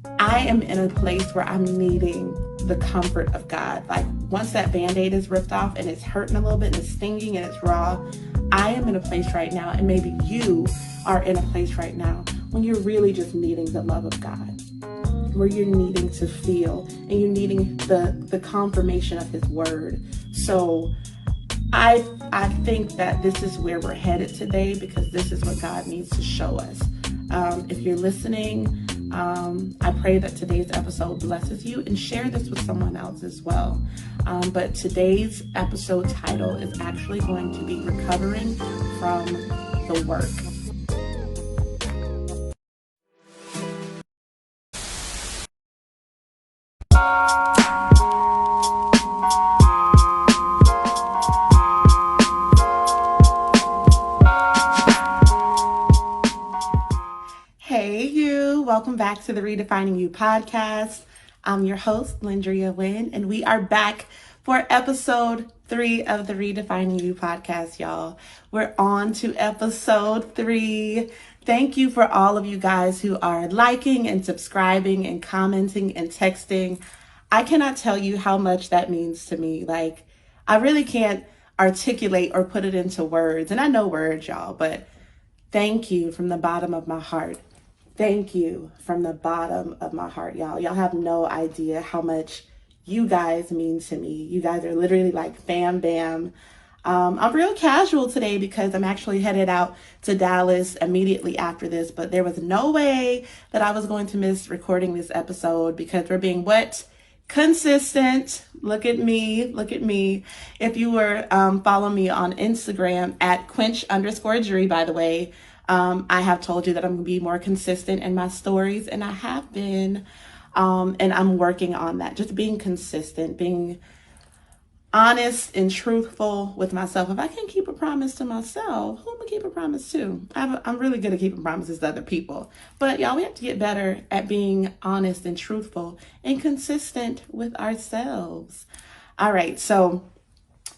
I am in a place where I'm needing the comfort of God. Like once that Band-Aid is ripped off and it's hurting a little bit and it's stinging and it's raw, I am in a place right now, and maybe you are in a place right now when you're really just needing the love of God, where you're needing to feel and you're needing the confirmation of his word. So I think that this is where we're headed today, because this is what God needs to show us. If you're listening, I pray that today's episode blesses you, and share this with someone else as well. But today's episode title is actually going to be Recovering from the Work. Hey, you. Welcome back to the Redefining You podcast. I'm your host, Lyndria Wynn, and we are back for episode 3 of the Redefining You podcast, y'all. We're on to episode 3. Thank you for all of you guys who are liking and subscribing and commenting and texting. I cannot tell you how much that means to me. Like, I really can't articulate or put it into words. And I know words, y'all, but thank you from the bottom of my heart. Thank you from the bottom of my heart, y'all. Y'all have no idea how much you guys mean to me. You guys are literally like fam bam. I'm real casual today because I'm actually headed out to Dallas immediately after this, but there was no way that I was going to miss recording this episode, because we're being what? Consistent. Look at me. Look at me. If you were following me on Instagram at quench_jury, by the way, I have told you that I'm going to be more consistent in my stories, and I have been, and I'm working on that. Just being consistent, being honest and truthful with myself. If I can't keep a promise to myself, who am I going to keep a promise to? I'm really good at keeping promises to other people. But y'all, we have to get better at being honest and truthful and consistent with ourselves. All right, so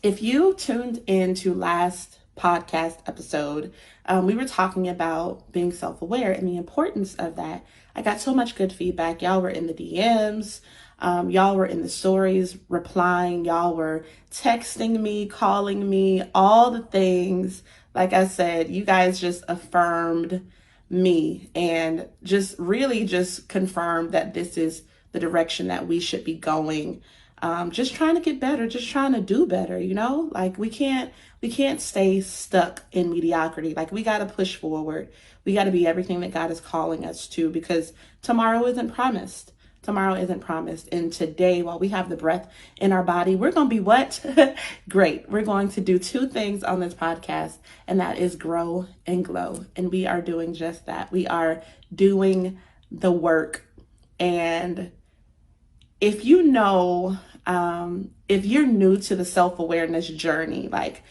if you tuned into last podcast episode, we were talking about being self-aware and the importance of that. I got so much good feedback. Y'all were in the DMs. Y'all were in the stories replying. Y'all were texting me, calling me, all the things. Like I said, you guys just affirmed me and just really just confirmed that this is the direction that we should be going. Just trying to get better, just trying to do better, you know? Like we can't stay stuck in mediocrity. Like we got to push forward. We got to be everything that God is calling us to, because tomorrow isn't promised. Tomorrow isn't promised. And today, while we have the breath in our body, we're going to be what? Great. We're going to do 2 things on this podcast, and that is grow and glow. And we are doing just that. We are doing the work. And if you know, if you're new to the self-awareness journey, like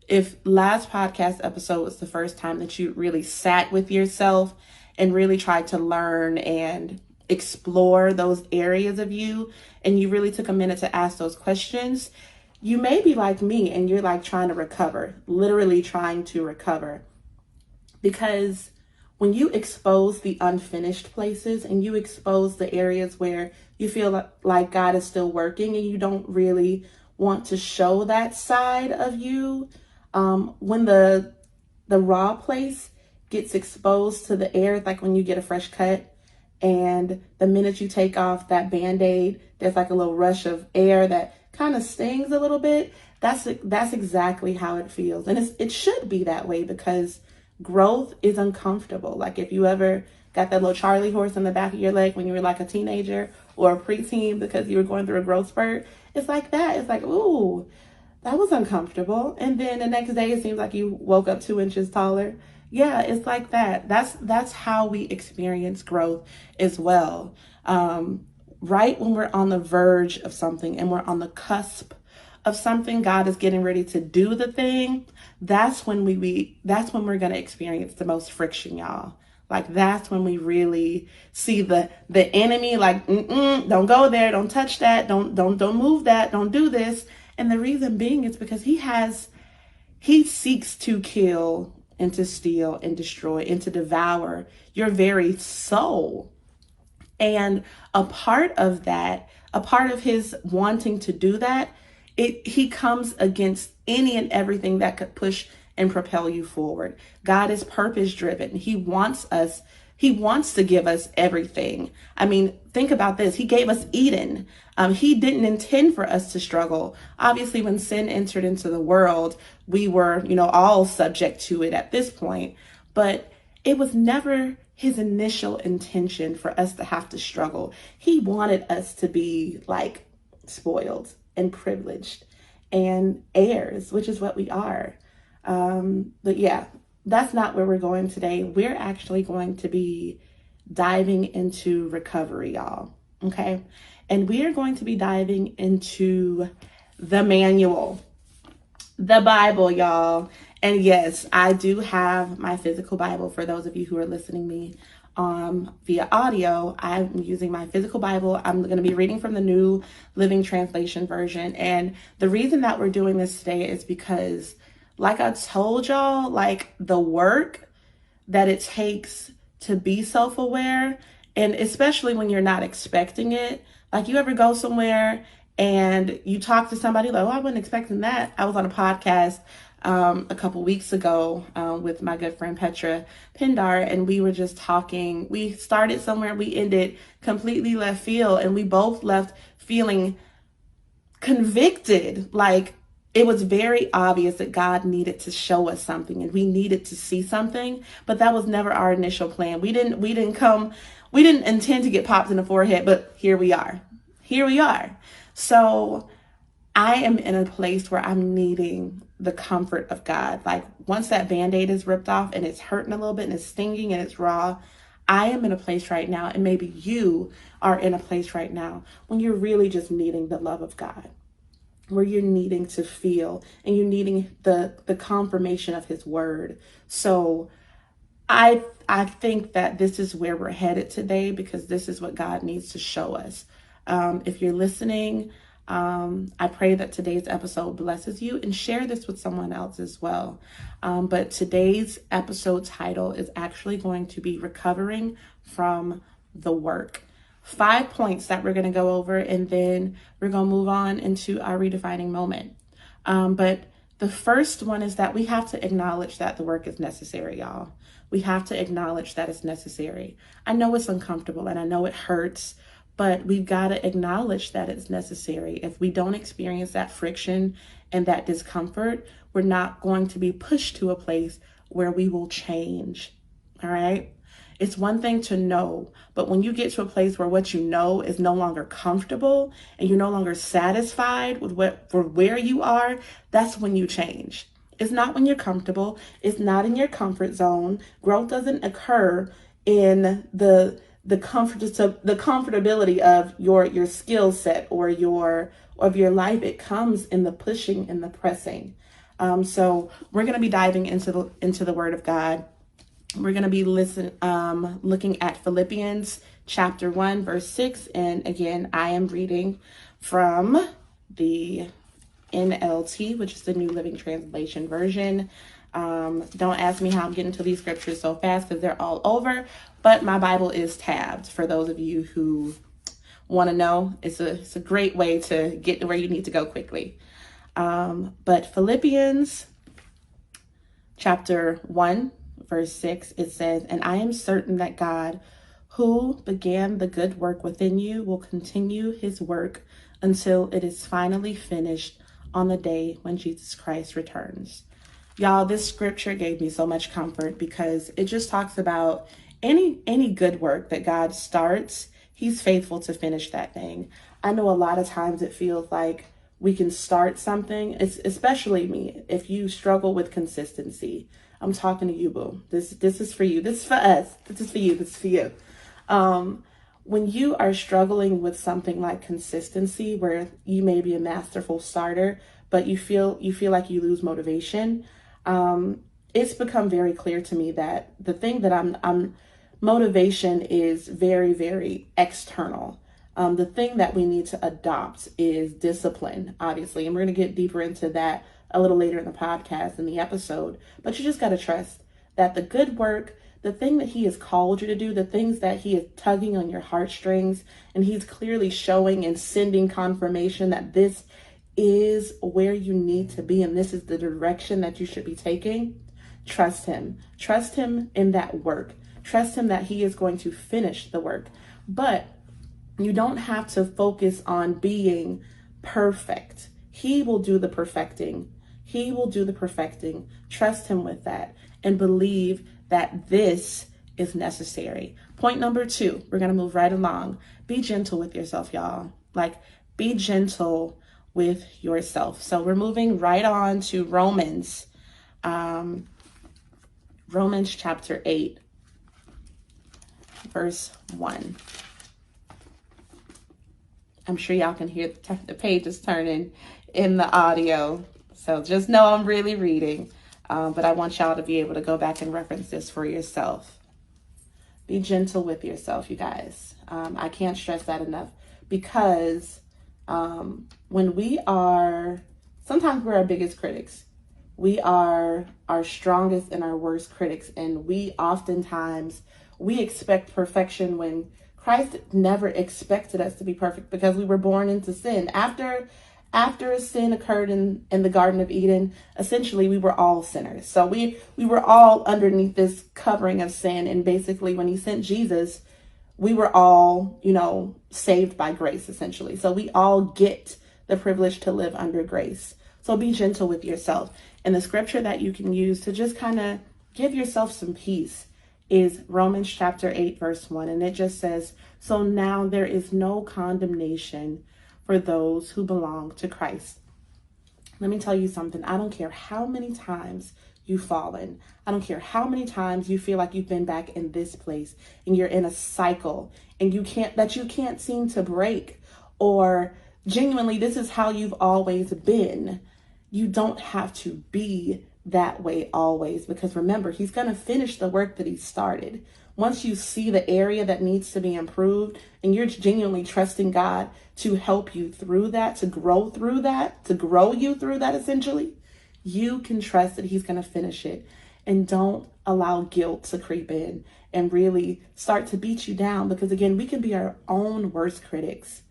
if last podcast episode was the first time that you really sat with yourself and really tried to learn and explore those areas of you, and you really took a minute to ask those questions, you may be like me and you're like trying to recover, literally trying to recover. Because when you expose the unfinished places and you expose the areas where you feel like God is still working and you don't really want to show that side of you, when the raw place gets exposed to the air, like when you get a fresh cut, and the minute you take off that Band-Aid, there's like a little rush of air that kind of stings a little bit. That's exactly how it feels. And it should be that way, because growth is uncomfortable. Like if you ever got that little Charlie horse in the back of your leg when you were like a teenager or a preteen because you were going through a growth spurt, it's like that. It's like, ooh, that was uncomfortable. And then the next day, it seems like you woke up 2 inches taller. Yeah, it's like that. That's how we experience growth as well. Right when we're on the verge of something and we're on the cusp of something, God is getting ready to do the thing. That's when that's when we're going to experience the most friction, y'all. Like that's when we really see the enemy, like, don't go there, don't touch that, don't move that, don't do this. And the reason being is because he seeks to kill and to steal and destroy and to devour your very soul. And a part of that, a part of his wanting to do that, he comes against any and everything that could push and propel you forward. God is purpose driven. He wants to give us everything. I mean, think about this. He gave us Eden. He didn't intend for us to struggle. Obviously, when sin entered into the world, we were, all subject to it at this point. But it was never his initial intention for us to have to struggle. He wanted us to be like spoiled and privileged and heirs, which is what we are. But yeah, that's not where we're going today. We're actually going to be diving into recovery, y'all. Okay. And we are going to be diving into the manual, the Bible, y'all. And yes, I do have my physical Bible. For those of you who are listening to me via audio, I'm using my physical Bible. I'm going to be reading from the New Living Translation version. And the reason that we're doing this today is because, like I told y'all, like the work that it takes to be self-aware, and especially when you're not expecting it. Like, you ever go somewhere and you talk to somebody like, oh, I wasn't expecting that. I was on a podcast a couple weeks ago with my good friend Petra Pindar, and we were just talking. We started somewhere, we ended completely left field, and we both left feeling convicted. Like, it was very obvious that God needed to show us something and we needed to see something, but that was never our initial plan. We didn't intend to get popped in the forehead, but here we are. So I am in a place where I'm needing the comfort of God. Like, once that Band-Aid is ripped off and it's hurting a little bit and it's stinging and it's raw, I am in a place right now, and maybe you are in a place right now when you're really just needing the love of God, where you're needing to feel and you're needing the confirmation of his word. So I think that this is where we're headed today, because this is what God needs to show us. If you're listening, I pray that today's episode blesses you, and share this with someone else as well. But today's episode title is actually going to be Recovering from the Work. 5 points that we're going to go over, and then we're going to move on into our redefining moment. But the first one is that we have to acknowledge that the work is necessary, y'all. We have to acknowledge that it's necessary. I know it's uncomfortable and I know it hurts, but we've got to acknowledge that it's necessary. If we don't experience that friction and that discomfort, we're not going to be pushed to a place where we will change. All right. It's one thing to know, but when you get to a place where what you know is no longer comfortable and you're no longer satisfied with where you are, that's when you change. It's not when you're comfortable. It's not in your comfort zone. Growth doesn't occur in the comfortability of your skill set or your life. It comes in the pushing and the pressing. So we're going to be diving into the Word of God. We're going to be looking at Philippians chapter 1, verse 6. And again, I am reading from the NLT, which is the New Living Translation version. Don't ask me how I'm getting to these scriptures so fast, because they're all over, but my Bible is tabbed for those of you who want to know. It's a great way to get to where you need to go quickly. But Philippians chapter 1, verse 6, it says, "And I am certain that God, who began the good work within you, will continue his work until it is finally finished on the day when Jesus Christ returns." Y'all, this scripture gave me so much comfort, because it just talks about any good work that God starts, he's faithful to finish that thing. I know a lot of times it feels like we can start something. It's especially me. If you struggle with consistency, I'm talking to you, boo. This is for you. This is for us. This is for you. This is for you. When you are struggling with something like consistency, where you may be a masterful starter, but you feel like you lose motivation, it's become very clear to me that the thing that I'm motivation is very, very external. The thing that we need to adopt is discipline, obviously. And we're going to get deeper into that a little later in the podcast, in the episode. But you just got to trust that the the thing that he has called you to do, the things that he is tugging on your heartstrings, and he's clearly showing and sending confirmation that this is where you need to be and this is the direction that you should be taking, trust him. Trust him in that work. Trust him that he is going to finish the work. But you don't have to focus on being perfect. He will do the perfecting. He will do the perfecting. Trust him with that and believe that this is necessary. Point number 2, we're going to move right along. Be gentle with yourself, y'all. Like, be gentle with yourself. So we're moving right on to Romans chapter 8, verse 1. I'm sure y'all can hear the pages turning in the audio. So just know I'm really reading. But I want y'all to be able to go back and reference this for yourself. Be gentle with yourself, you guys. I can't stress that enough, because when sometimes we're our biggest critics. We are our strongest and our worst critics. And we expect perfection when Christ never expected us to be perfect, because we were born into sin. After sin occurred in the Garden of Eden, essentially we were all sinners. So we were all underneath this covering of sin. And basically when he sent Jesus, we were all, saved by grace, essentially. So we all get the privilege to live under grace. So be gentle with yourself. And the scripture that you can use to just kind of give yourself some peace is Romans chapter 8, verse 1. And it just says, so now there is no condemnation for those who belong to Christ. Let me tell you something. I don't care how many times you've fallen. I don't care how many times you feel like you've been back in this place and you're in a cycle and you can't seem to break, or genuinely this is how you've always been. You don't have to be that way always, because remember, he's going to finish the work that he started. Once you see the area that needs to be improved and you're genuinely trusting God to help you through that, to grow you through that, essentially, you can trust that he's going to finish it. And don't allow guilt to creep in and really start to beat you down, because again, we can be our own worst critics.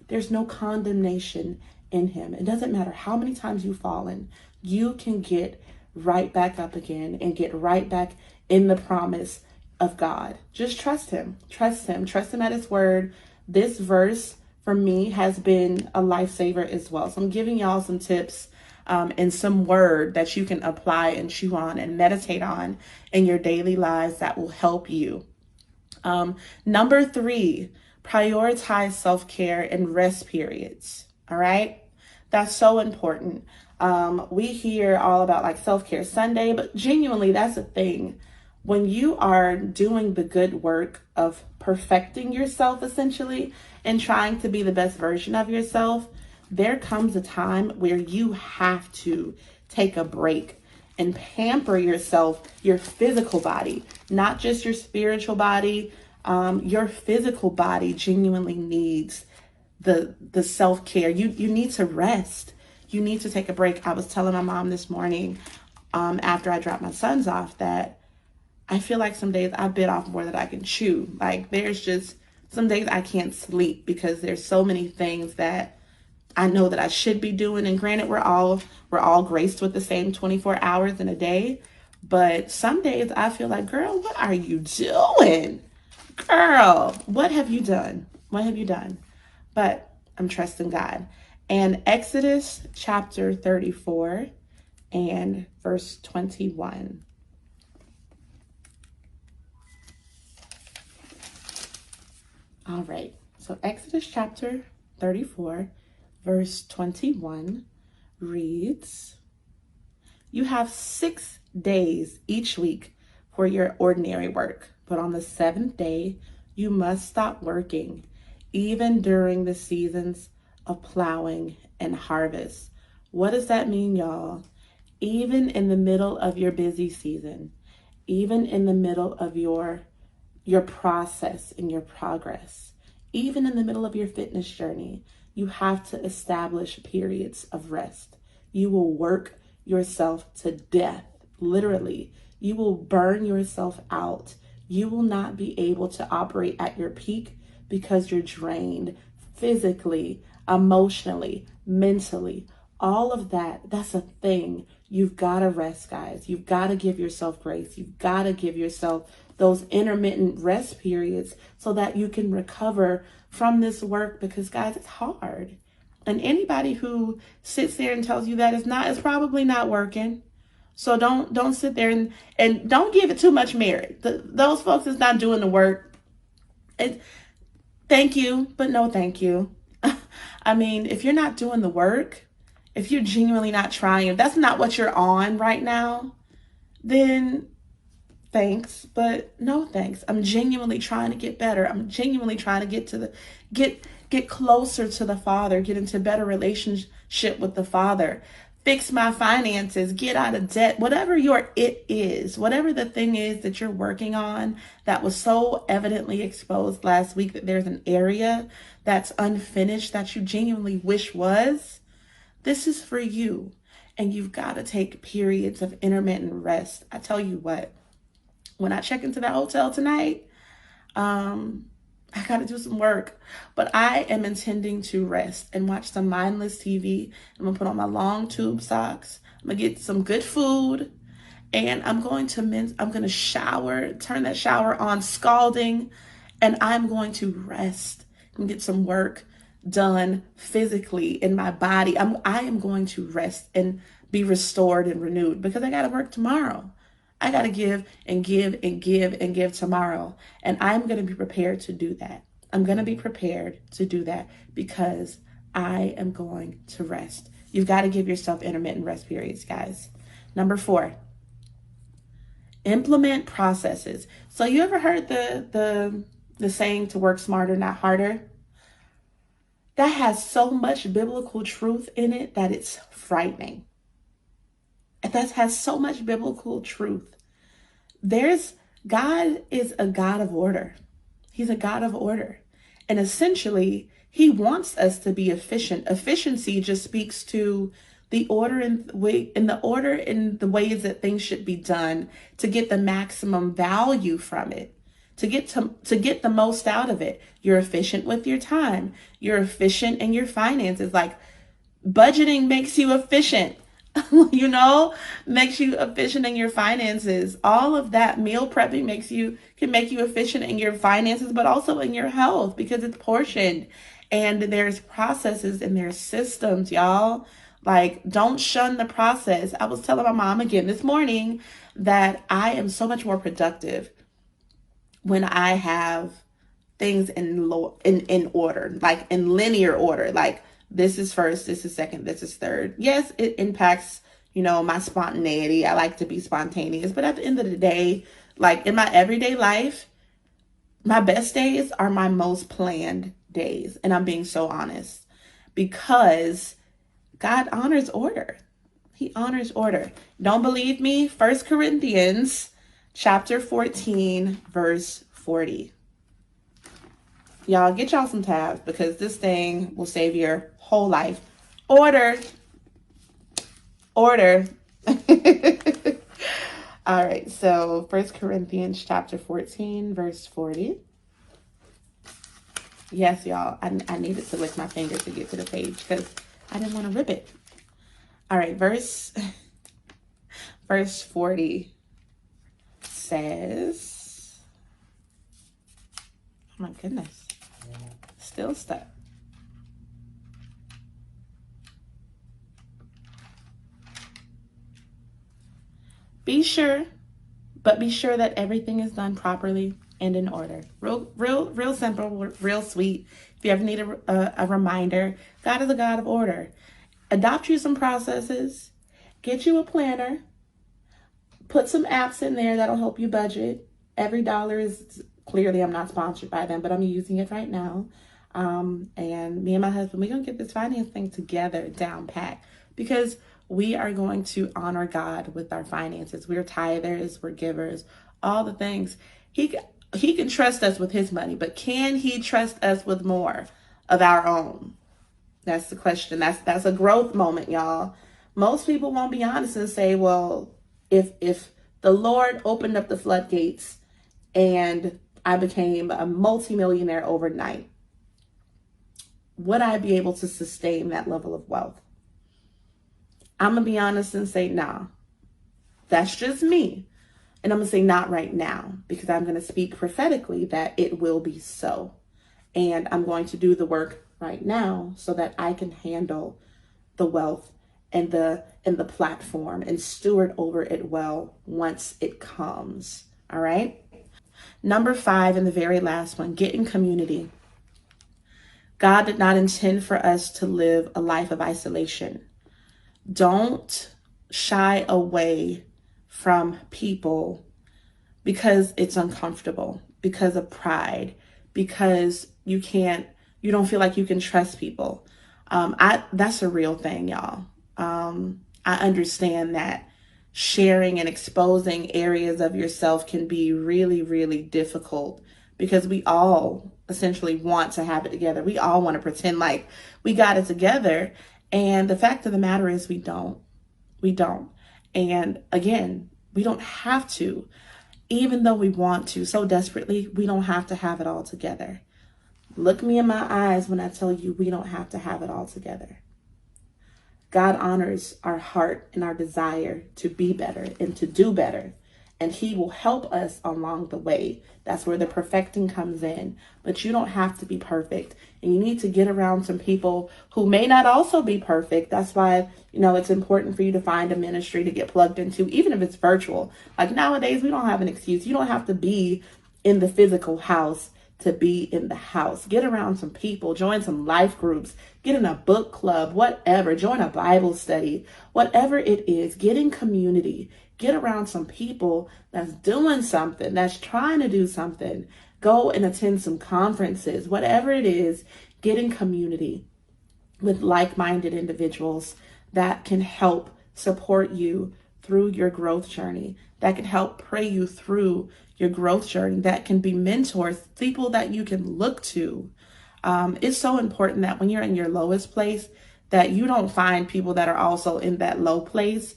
There's no condemnation in him. It doesn't matter how many times you've fallen, you can get right back up again and get right back in the promise of God. Just trust him. Trust him at his word. This verse for me has been a lifesaver as well. So I'm giving y'all some tips and some word that you can apply and chew on and meditate on in your daily lives that will help you. Number 3, prioritize self-care and rest periods. All right. That's so important. We hear all about like self-care Sunday, but genuinely that's a thing. When you are doing the good work of perfecting yourself, essentially, and trying to be the best version of yourself, there comes a time where you have to take a break and pamper yourself, your physical body, not just your spiritual body. Your physical body genuinely needs the self-care. You need to rest. You need to take a break. I was telling my mom this morning, after I dropped my sons off, that I feel like some days I bit off more than I can chew. Like there's just some days I can't sleep because there's so many things that I know that I should be doing. And granted, we're all graced with the same 24 hours in a day. But some days I feel like, girl, what are you doing? Girl, what have you done? What have you done? But I'm trusting God. And Exodus chapter 34 and verse 21. All right. So Exodus chapter 34, verse 21 reads, "You have 6 days each week for your ordinary work, but on the 7th day, you must stop working, even during the seasons of plowing and harvest." What does that mean, y'all? Even in the middle of your busy season, even in the middle of your process and your progress, even in the middle of your fitness journey, you have to establish periods of rest. You will work yourself to death, literally. You will burn yourself out you will not be able to operate at your peak because you're drained physically, emotionally, mentally. All of that, that's a thing. You've got to rest, guys. You've got to give yourself grace. You've got to give yourself those intermittent rest periods so that you can recover from this work, because guys, it's hard. And anybody who sits there and tells you that it's not, is probably not working. So don't sit there and don't give it too much merit. Those folks is not doing the work. It, thank you, but no thank you. I mean, if you're not doing the work, if you're genuinely not trying, if that's not what you're on right now, then thanks, but no thanks. I'm genuinely trying to get better. I'm genuinely trying to get closer to the Father, get into better relationship with the Father, fix my finances, get out of debt, whatever your it is, whatever the thing is that you're working on that was so evidently exposed last week, that there's an area that's unfinished that you genuinely wish was. This is for you. And you've got to take periods of intermittent rest. I tell you what, when I check into that hotel tonight, I got to do some work, but I am intending to rest and watch some mindless TV. I'm going to put on my long tube socks. I'm going to get some good food, and I'm going to shower, turn that shower on scalding, and I'm going to rest and get some work done physically in my body. I am going to rest and be restored and renewed, because I got to work tomorrow. I got to give and give and give and give tomorrow. And I'm going to be prepared to do that. I'm going to be prepared to do that because I am going to rest. You've got to give yourself intermittent rest periods, guys. Number 4, implement processes. So you ever heard the saying to work smarter, not harder? That has so much biblical truth in it that it's frightening. That has so much biblical truth. God is a God of order. He's a God of order. And essentially, he wants us to be efficient. Efficiency just speaks to the order and the ways that things should be done to get the maximum value from it, to get the most out of it. You're efficient with your time. You're efficient in your finances. Like, budgeting makes you efficient. Makes you efficient in your finances. All of that, meal prepping can make you efficient in your finances, but also in your health, because it's portioned and there's processes and there's systems, y'all. Like, don't shun the process. I was telling my mom again this morning that I am so much more productive when I have things in order, like in linear order, like this is first, this is second, this is third. Yes, it impacts, my spontaneity. I like to be spontaneous, but at the end of the day, like in my everyday life, my best days are my most planned days. And I'm being so honest, because God honors order. He honors order. Don't believe me? 1 Corinthians chapter 14, verse 40. Y'all get y'all some tabs, because this thing will save your whole life. Order. All right, so 1 Corinthians chapter 14, verse 40. Yes, y'all, I needed to lick my finger to get to the page because I didn't want to rip it. All right, verse 40 says, oh my goodness, still stuck. Be sure that everything is done properly and in order. Real simple, real sweet. If you ever need a reminder, God is a God of order. Adopt you some processes. Get you a planner. Put some apps in there that'll help you budget. Every dollar is, clearly I'm not sponsored by them, but I'm using it right now. And me and my husband, we're going to get this finance thing together, down pat, because we are going to honor God with our finances. We're tithers, we're givers, all the things. He can trust us with his money, but can he trust us with more of our own? That's the question. That's a growth moment, y'all. Most people won't be honest and say, well, if the Lord opened up the floodgates and I became a multimillionaire overnight, would I be able to sustain that level of wealth? I'm going to be honest and say, nah, that's just me. And I'm going to say not right now, because I'm going to speak prophetically that it will be so. And I'm going to do the work right now so that I can handle the wealth and the platform and steward over it well once it comes. All right. Number 5, and the very last one, get in community. God did not intend for us to live a life of isolation. Don't shy away from people because it's uncomfortable, because of pride, because you don't feel like you can trust people. That's a real thing, y'all. I understand that sharing and exposing areas of yourself can be really, really difficult, because we all essentially want to have it together. We all want to pretend like we got it together. And the fact of the matter is we don't. We don't. And again, we don't have to. Even though we want to so desperately, we don't have to have it all together. Look me in my eyes when I tell you we don't have to have it all together. God honors our heart and our desire to be better and to do better. And he will help us along the way. That's where the perfecting comes in. But you don't have to be perfect. And you need to get around some people who may not also be perfect. That's why, it's important for you to find a ministry to get plugged into, even if it's virtual. Like nowadays, we don't have an excuse. You don't have to be in the physical house to be in the house. Get around some people, join some life groups, get in a book club, whatever, join a Bible study, whatever it is, get in community, get around some people that's doing something, that's trying to do something. Go and attend some conferences, whatever it is, get in community with like-minded individuals that can help support you through your growth journey, that can help pray you through your growth journey, that can be mentors, people that you can look to. It's so important that when you're in your lowest place, that you don't find people that are also in that low place.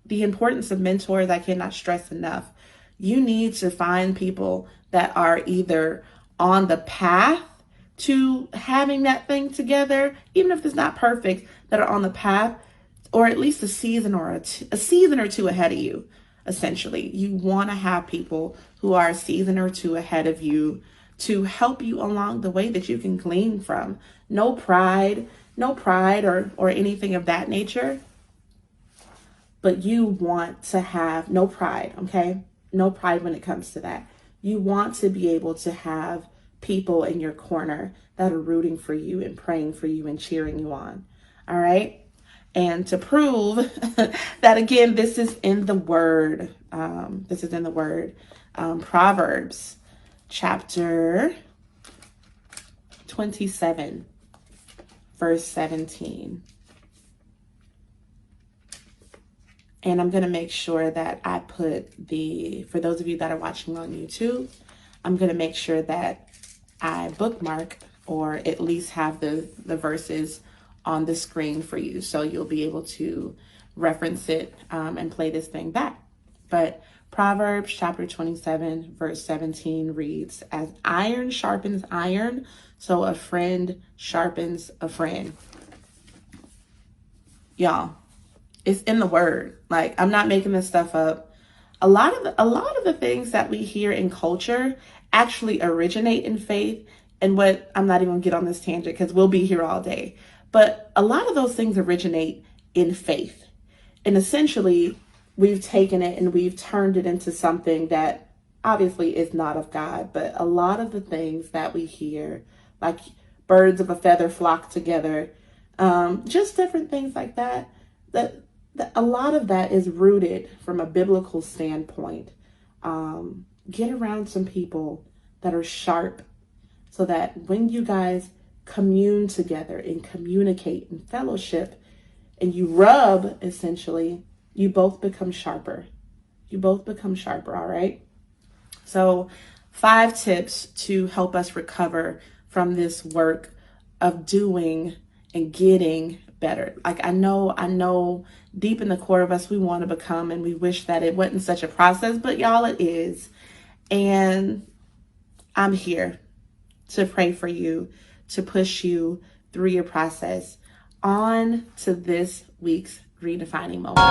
The importance of mentors, I cannot stress enough. You need to find people that are either on the path to having that thing together, even if it's not perfect, that are on the path, or at least a season or two ahead of you. Essentially, you want to have people who are a season or two ahead of you to help you along the way that you can glean from. No pride or anything of that nature. But you want to have no pride, okay? No pride when it comes to that. You want to be able to have people in your corner that are rooting for you and praying for you and cheering you on. All right? And to prove that, again, this is in the Word. Proverbs chapter 27, verse 17. And I'm going to make sure that I put for those of you that are watching on YouTube, I'm going to make sure that I bookmark or at least have the verses on the screen for you, so you'll be able to reference it and play this thing back. But Proverbs chapter 27, verse 17 reads, "As iron sharpens iron, so a friend sharpens a friend." Y'all, it's in the Word. Like, I'm not making this stuff up. A lot of the things that we hear in culture actually originate in faith. And I'm not even gonna get on this tangent because we'll be here all day. But a lot of those things originate in faith. And essentially, we've taken it and we've turned it into something that obviously is not of God. But a lot of the things that we hear, like birds of a feather flock together, just different things like that, that a lot of that is rooted from a biblical standpoint. Get around some people that are sharp, so that when you guys commune together and communicate and fellowship and you rub, essentially, you both become sharper. You both become sharper, all right? So 5 tips to help us recover from this work of doing and getting better. Like, I know deep in the core of us, we want to become, and we wish that it wasn't such a process, but y'all, it is. And I'm here to pray for you, to push you through your process. On to this week's redefining moment. So,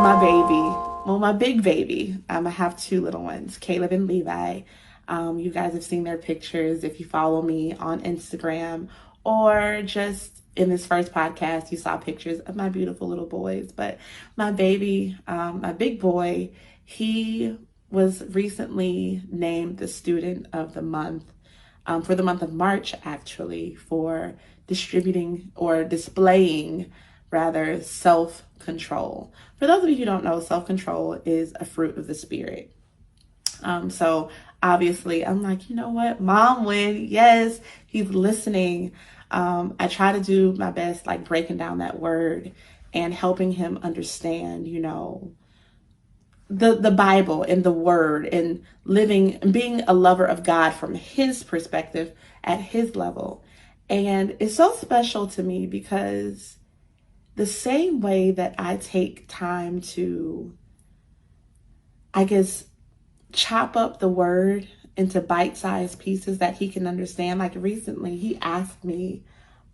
my baby, well, my big baby, I have two little ones, Caleb and Levi. You guys have seen their pictures if you follow me on Instagram, or just in this first podcast, you saw pictures of my beautiful little boys. But my baby, my big boy, he was recently named the student of the month, for the month of March, actually, for distributing or displaying rather self-control. For those of you who don't know, self-control is a fruit of the spirit. So obviously I'm like, you know what, Mom Wynn, yes, he's listening. I try to do my best, like breaking down that word and helping him understand, the Bible and the word, and living and being a lover of God from his perspective at his level. And it's so special to me because the same way that I take time to, I guess, chop up the word into bite-sized pieces that he can understand. Like recently, he asked me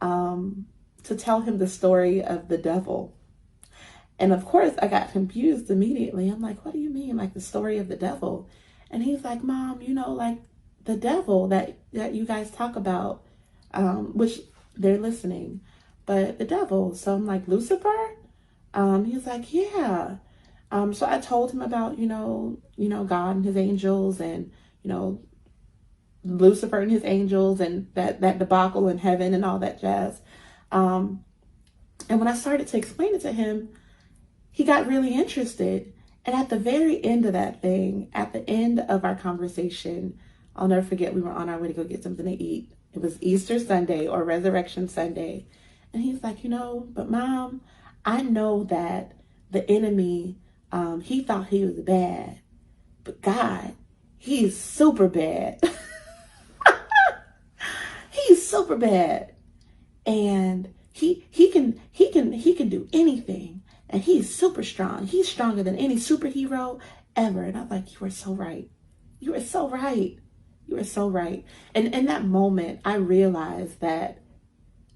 to tell him the story of the devil. And of course, I got confused immediately. I'm like, what do you mean, like the story of the devil? And he's like, Mom, like the devil that you guys talk about, which they're listening, but the devil. So I'm like, Lucifer? He's like, yeah. So I told him about, God and his angels, and, Lucifer and his angels, and that debacle in heaven and all that jazz. And when I started to explain it to him, he got really interested. And at the very end of that thing, at the end of our conversation, I'll never forget, we were on our way to go get something to eat. It was Easter Sunday or Resurrection Sunday. And he's like, but Mom, I know that the enemy, he thought he was bad, but God, he's super bad. He's super bad. And he can do anything. And he's super strong. He's stronger than any superhero ever. And I'm like, you are so right. You are so right. You are so right. And in that moment, I realized that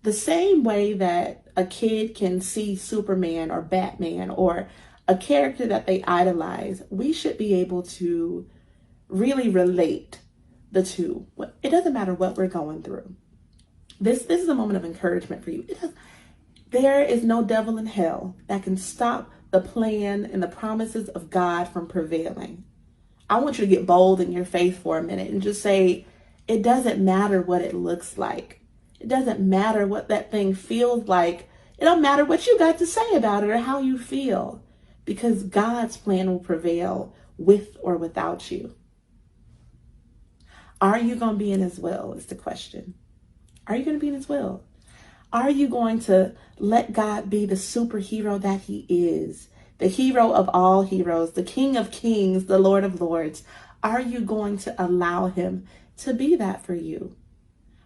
the same way that a kid can see Superman or Batman or a character that they idolize, we should be able to really relate the two. It doesn't matter what we're going through. This is a moment of encouragement for you. There is no devil in hell that can stop the plan and the promises of God from prevailing. I want you to get bold in your faith for a minute and just say, it doesn't matter what it looks like. It doesn't matter what that thing feels like. It don't matter what you got to say about it or how you feel, because God's plan will prevail with or without you. Are you going to be in his will is the question. Are you going to be in his will? Are you going to let God be the superhero that he is? The hero of all heroes, the King of kings, the Lord of lords. Are you going to allow him to be that for you?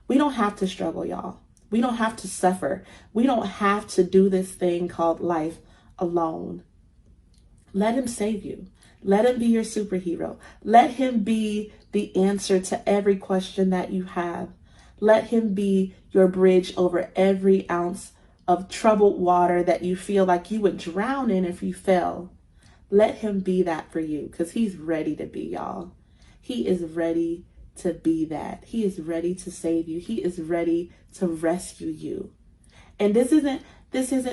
We don't have to struggle, y'all. We don't have to suffer. We don't have to do this thing called life alone. Let him save you. Let him be your superhero. Let him be the answer to every question that you have. Let him be your bridge over every ounce of troubled water that you feel like you would drown in if you fell. Let him be that for you, because he's ready to be, y'all. He is ready to be that. He is ready to save you. He is ready to rescue you. And this isn't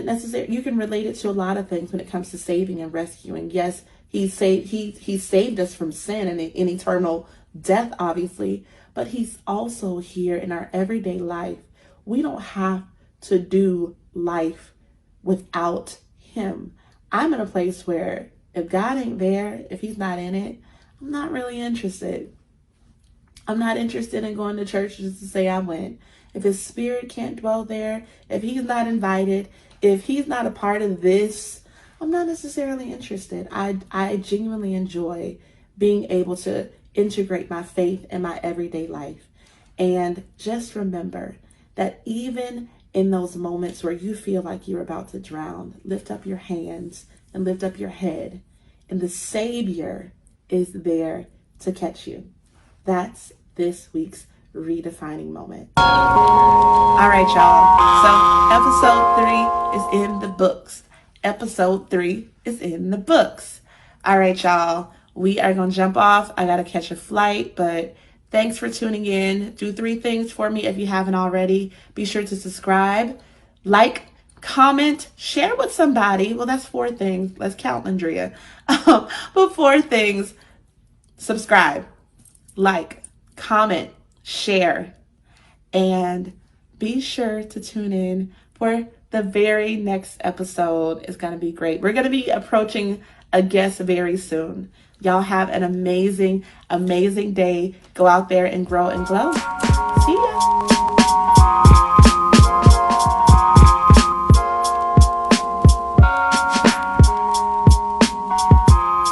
necessary. You can relate it to a lot of things when it comes to saving and rescuing. Yes, he saved us from sin and in eternal death, obviously, but he's also here in our everyday life. We don't have to do life without him. I'm in a place where if God ain't there, if he's not in it, I'm not really interested. I'm not interested in going to church just to say I went. If his spirit can't dwell there, if he's not invited, if he's not a part of this, I'm not necessarily interested. I genuinely enjoy being able to integrate my faith in my everyday life. And just remember that even in those moments where you feel like you're about to drown, lift up your hands and lift up your head and the Savior is there to catch you. That's this week's redefining moment. All right, y'all. So episode 3 is in the books. Episode 3 is in the books. All right, y'all. We are going to jump off. I got to catch a flight, but thanks for tuning in. Do 3 things for me if you haven't already. Be sure to subscribe, like, comment, share with somebody. Well, that's 4 things. Let's count, Lyndria. But 4 things. Subscribe, like, comment, share, and be sure to tune in for the very next episode. It's going to be great. We're going to be approaching a guest very soon. Y'all have an amazing, amazing day. Go out there and grow and glow. See ya.